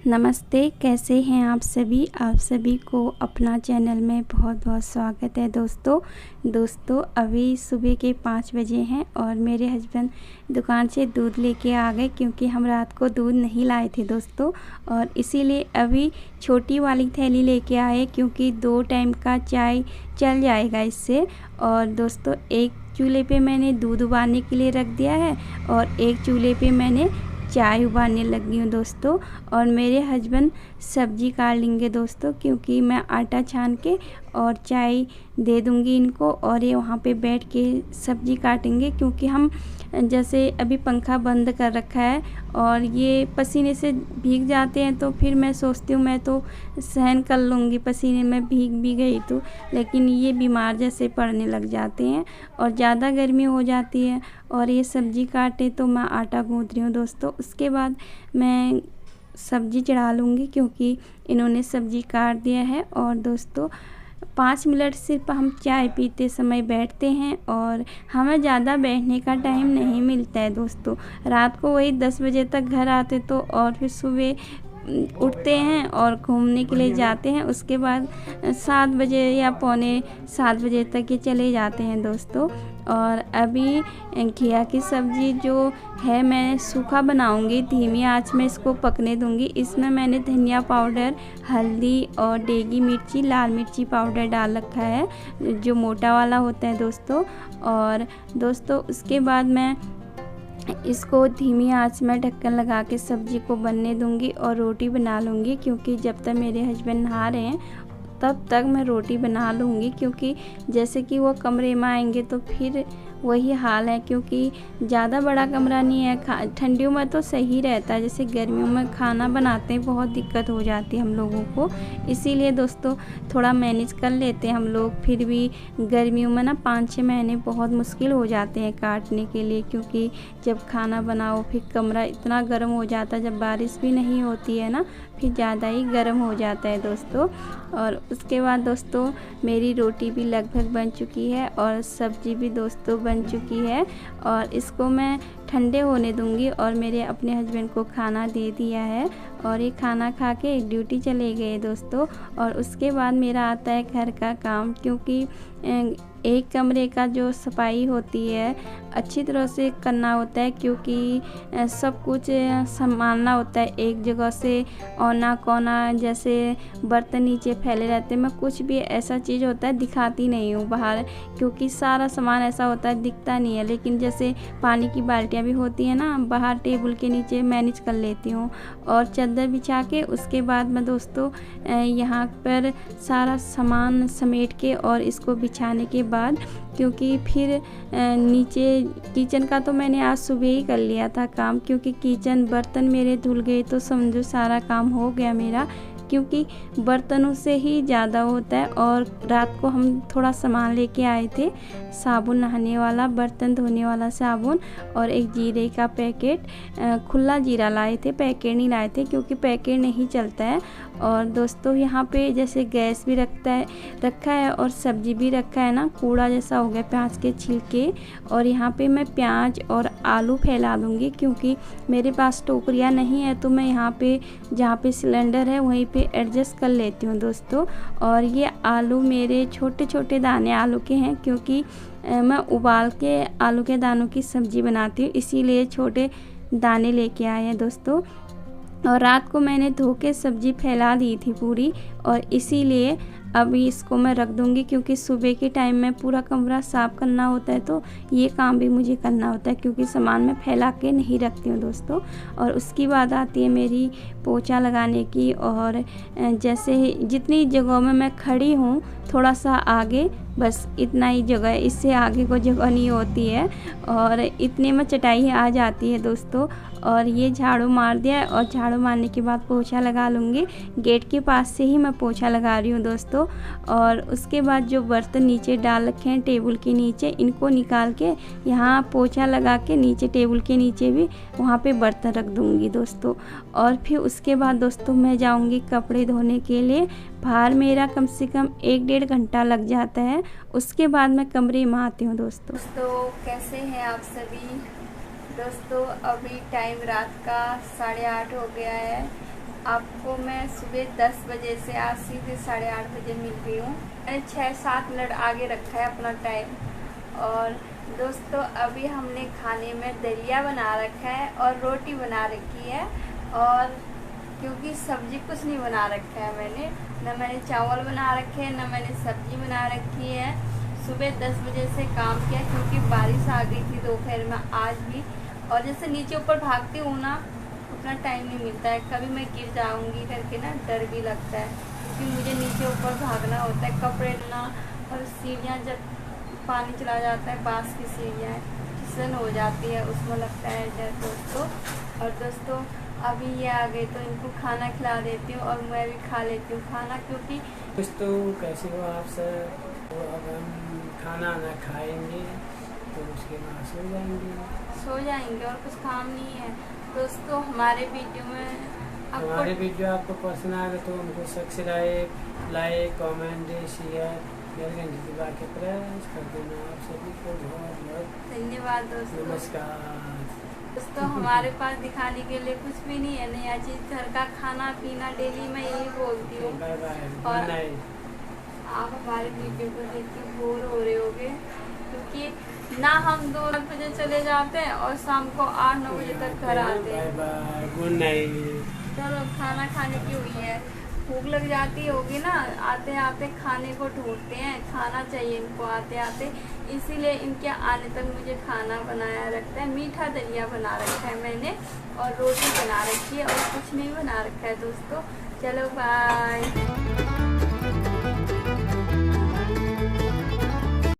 नमस्ते, कैसे हैं आप सभी को अपना चैनल में बहुत-बहुत स्वागत है दोस्तों अभी सुबह के 5 बजे हैं और मेरे हस्बैंड दुकान से दूध लेके आ गए क्योंकि हम रात को दूध नहीं लाए थे दोस्तों। और इसीलिए अभी छोटी वाली थैली लेके आए क्योंकि 2 टाइम का चाय चल जाएगा इससे। और दोस्तों एक चूल्हे पे मैंने दूध उबालने के लिए रख दिया है और एक चूल्हे पे मैंने चाय उबालने लगी हूँ दोस्तों। और मेरे हस्बैंड सब्जी काट लेंगे दोस्तों क्योंकि मैं आटा छान के और चाय दे दूँगी इनको और ये वहाँ पे बैठ के सब्जी काटेंगे क्योंकि हम जैसे अभी पंखा बंद कर रखा है और ये पसीने से भीग जाते हैं। तो फिर मैं सोचती हूँ मैं तो सहन कर लूँगी पसीने में भीग भी गई तो, लेकिन ये बीमार जैसे पड़ने लग जाते हैं और ज़्यादा गर्मी हो जाती है। और ये सब्जी काटे तो मैं आटा गूँथ रही हूँ दोस्तों। उसके बाद मैं सब्जी चढ़ा लूँगी क्योंकि इन्होंने सब्जी काट दिया है। और दोस्तों 5 मिनट सिर्फ हम चाय पीते समय बैठते हैं और हमें ज़्यादा बैठने का टाइम नहीं मिलता है दोस्तों। रात को वही 10 बजे तक घर आते तो और फिर सुबह उठते हैं और घूमने के लिए जाते हैं। उसके बाद 7 बजे या पौने 7 बजे तक ये चले जाते हैं दोस्तों। और अभी घिया की सब्ज़ी जो है मैं सूखा बनाऊंगी, धीमी आंच में इसको पकने दूंगी। इसमें मैंने धनिया पाउडर, हल्दी और डेगी मिर्ची, लाल मिर्ची पाउडर डाल रखा है जो मोटा वाला होता है दोस्तों। और दोस्तों उसके बाद मैं इसको धीमी आंच में ढक्कन लगा के सब्ज़ी को बनने दूंगी और रोटी बना लूँगी क्योंकि जब तक मेरे हस्बैंड नहा रहे हैं तब तक मैं रोटी बना लूँगी। क्योंकि जैसे कि वो कमरे में आएंगे तो फिर वही हाल है क्योंकि ज़्यादा बड़ा कमरा नहीं है। ठंडियों में तो सही रहता है, जैसे गर्मियों में खाना बनाते हैं बहुत दिक्कत हो जाती है हम लोगों को। इसीलिए दोस्तों थोड़ा मैनेज कर लेते हैं हम लोग। फिर भी गर्मियों में ना 5-6 महीने बहुत मुश्किल हो जाते हैं काटने के लिए क्योंकि जब खाना बनाओ फिर कमरा इतना गर्म हो जाता है, जब बारिश भी नहीं होती है ना फिर ज़्यादा ही गर्म हो जाता है दोस्तों। और उसके बाद दोस्तों मेरी रोटी भी लगभग बन चुकी है और सब्ज़ी भी दोस्तों बन चुकी है और इसको मैं ठंडे होने दूंगी। और मेरे अपने हस्बैंड को खाना दे दिया है और ये खाना खा के ड्यूटी चले गए दोस्तों। और उसके बाद मेरा आता है घर का काम क्योंकि एक कमरे का जो सफाई होती है अच्छी तरह से करना होता है क्योंकि सब कुछ संभालना होता है एक जगह से। औना कोना जैसे बर्तन नीचे फैले रहते हैं, मैं कुछ भी ऐसा चीज़ होता है दिखाती नहीं हूँ बाहर क्योंकि सारा सामान ऐसा होता है दिखता नहीं है। लेकिन जैसे पानी की बाल्टियाँ भी होती हैं ना, बाहर टेबल के नीचे मैनेज कर लेती हूँ। और चादर बिछा के उसके बाद मैं दोस्तों यहाँ पर सारा सामान समेट के और इसको बिछाने के बाद क्योंकि फिर नीचे किचन का तो मैंने आज सुबह ही कर लिया था काम क्योंकि किचन बर्तन मेरे धुल गए तो समझो सारा काम हो गया मेरा क्योंकि बर्तनों से ही ज़्यादा होता है। और रात को हम थोड़ा सामान लेके आए थे, साबुन नहाने वाला, बर्तन धोने वाला साबुन और एक जीरे का पैकेट, खुला जीरा लाए थे, पैकेट नहीं लाए थे क्योंकि पैकेट नहीं चलता है। और दोस्तों यहाँ पे जैसे गैस भी रखा है और सब्जी भी रखा है ना, कूड़ा जैसा हो गया प्याज के छिलके। और यहाँ पे मैं प्याज और आलू फैला दूँगी क्योंकि मेरे पास टोकरियाँ नहीं है तो मैं यहाँ पे जहाँ पे सिलेंडर है वहीं पे एडजस्ट कर लेती हूँ दोस्तों। और ये आलू मेरे छोटे छोटे दाने आलू के हैं क्योंकि मैं उबाल के आलू के दानों की सब्ज़ी बनाती हूँ, इसीलिए छोटे दाने लेके आए हैं दोस्तों। और रात को मैंने धो के सब्ज़ी फैला दी थी पूरी और इसीलिए अभी इसको मैं रख दूँगी क्योंकि सुबह के टाइम में पूरा कमरा साफ़ करना होता है तो ये काम भी मुझे करना होता है क्योंकि सामान मैं फैला के नहीं रखती हूँ दोस्तों। और उसकी बात आती है मेरी पोछा लगाने की। और जैसे जितनी जगहों में मैं खड़ी हूँ थोड़ा सा आगे बस इतना ही जगह है, इससे आगे को जगह नहीं होती है और इतने में चटाई आ जाती है दोस्तों। और ये झाड़ू मार दिया है और झाड़ू मारने के बाद पोछा लगा लूँगी। गेट के पास से ही मैं पोछा लगा रही हूँ दोस्तों। और उसके बाद जो बर्तन नीचे डाल रखे हैं टेबल के नीचे इनको निकाल के यहाँ पोछा लगा के नीचे टेबल के नीचे भी वहाँ पे बर्तन रख दूँगी दोस्तों। और फिर उसके बाद दोस्तों मैं जाऊँगी कपड़े धोने के लिए। बाहर मेरा कम से कम 1-1.5 घंटा लग जाता है। उसके बाद मैं कमरे में आती हूँ दोस्तों। कैसे हैं आप सभी दोस्तों? अभी टाइम रात का 8:30 हो गया है। आपको मैं सुबह 10 बजे से आज सीधे 8:30 बजे मिल रही हूँ। मैंने 6-7 मिनट आगे रखा है अपना टाइम। और दोस्तों अभी हमने खाने में दलिया बना रखा है और रोटी बना रखी है, और क्योंकि सब्जी कुछ नहीं बना रखा है मैंने, न मैंने चावल बना रखे हैं न मैंने सब्जी बना रखी है। सुबह 10 बजे से काम किया क्योंकि बारिश आ गई थी दोपहर में आज भी, और जैसे नीचे ऊपर भागती हूँ ना उतना टाइम नहीं मिलता है, कभी मैं गिर जाऊंगी करके ना डर भी लगता है, क्योंकि मुझे नीचे ऊपर भागना होता है, कपड़े लेना, और सीढ़ियाँ जब पानी चला जाता है, बांस की सीढ़ियाँ फिसल हो जाती है, उसमें लगता है डर दोस्तों। और दोस्तों अभी ये आ गए तो इनको खाना खिला देती हूँ और मैं भी खा लेती हूँ खाना, क्योंकि दोस्तों कैसे हो आप सब। तो अब हम खाना ना खाएंगे तो उसके बाद सो जाएंगे और कुछ काम नहीं है। दोस्तों हमारे वीडियो आपको पसंद आएगा तो उनको subscribe, like, comment, share, bell घंटी दबा के प्रेस कर देना। आप सभी को बहुत बहुत धन्यवाद दोस्तों। नमस्कार दोस्तों हमारे पास दिखाने के लिए कुछ भी नहीं है, नया चीज़, घर का खाना पीना, डेली मैं यही बोलती हूँ। बाय बाय, और गुड नाइट। आप हमारे वीडियो को देख के बोर हो रहे होगे, क्योंकि ना हम 2 बजे चले जाते हैं और शाम को 8-9 बजे तक घर आते हैं। Bye bye, good night. चलो खाना खाने की हुई है, भूख लग जाती होगी ना, आते आते खाने को ढूंढते हैं, खाना चाहिए इनको आते आते, इसीलिए इनके आने तक मुझे खाना बनाया रखता है। मीठा दलिया बना रखा है मैंने और रोटी बना रखी है और कुछ नहीं बना रखा है दोस्तों। चलो बाय।